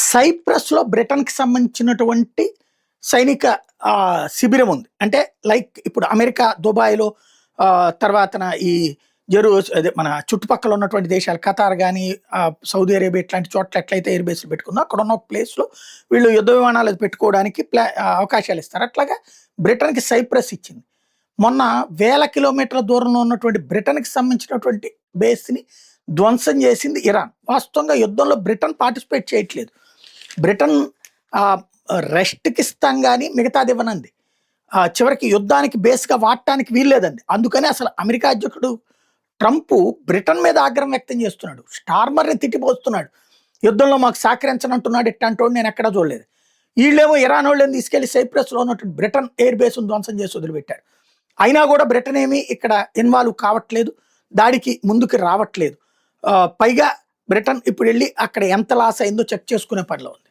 సైప్రస్‌లో బ్రిటన్‌కి సంబంధించినటువంటి సైనిక శిబిరం ఉంది. అంటే లైక్ ఇప్పుడు అమెరికా దుబాయ్‌లో తర్వాతన ఈ అదే మన చుట్టుపక్కల ఉన్నటువంటి దేశాలు ఖతార్ గాని, సౌదీ అరేబియా ఇట్లాంటి చోట్ల ఎట్లయితే ఎయిర్ బేస్‌లు పెట్టుకుందో అక్కడున్న ఒక ప్లేస్‌లో వీళ్ళు యుద్ధ విమానాలు అది పెట్టుకోవడానికి అవకాశాలు ఇస్తారు. అట్లాగా బ్రిటన్‌కి సైప్రస్ ఇచ్చింది. మొన్న వేల కిలోమీటర్ల దూరంలో ఉన్నటువంటి బ్రిటన్‌కి సంబంధించినటువంటి బేస్‌ని ధ్వంసం చేసింది ఇరాన్. వాస్తవంగా యుద్ధంలో బ్రిటన్ పార్టిసిపేట్ చేయట్లేదు. బ్రిటన్ రెస్ట్‌కి ఇస్తాం గానీ మిగతాది ఇవ్వనంది. చివరికి యుద్ధానికి బేస్‌గా వాడటానికి వీల్లేదండి. అందుకని అసలు అమెరికా అధ్యక్షుడు ట్రంపు బ్రిటన్ మీద ఆగ్రహం వ్యక్తం చేస్తున్నాడు. స్టార్మర్‌ని తిట్టిపోస్తున్నాడు. యుద్ధంలో మాకు సహకరించనంటున్నాడు. ఇట్లాంటోడిని నేను ఎక్కడా చూడలేదు. ఈళ్ళేమో ఇరాన్ వాళ్ళని తీసుకెళ్లి సైప్రస్‌లో ఉన్నటువంటి బ్రిటన్ ఎయిర్ బేస్‌ను ధ్వంసం చేసి వదిలిపెట్టారు. అయినా కూడా బ్రిటన్ ఏమీ ఇక్కడ ఇన్వాల్వ్ కావట్లేదు. దాడికి ముందుకు రావట్లేదు. పైగా బ్రిటన్ ఇప్పుడు వెళ్లి అక్కడ ఎంత లాస్ అయిందో చెక్ చేసుకునే పనిలో ఉంది.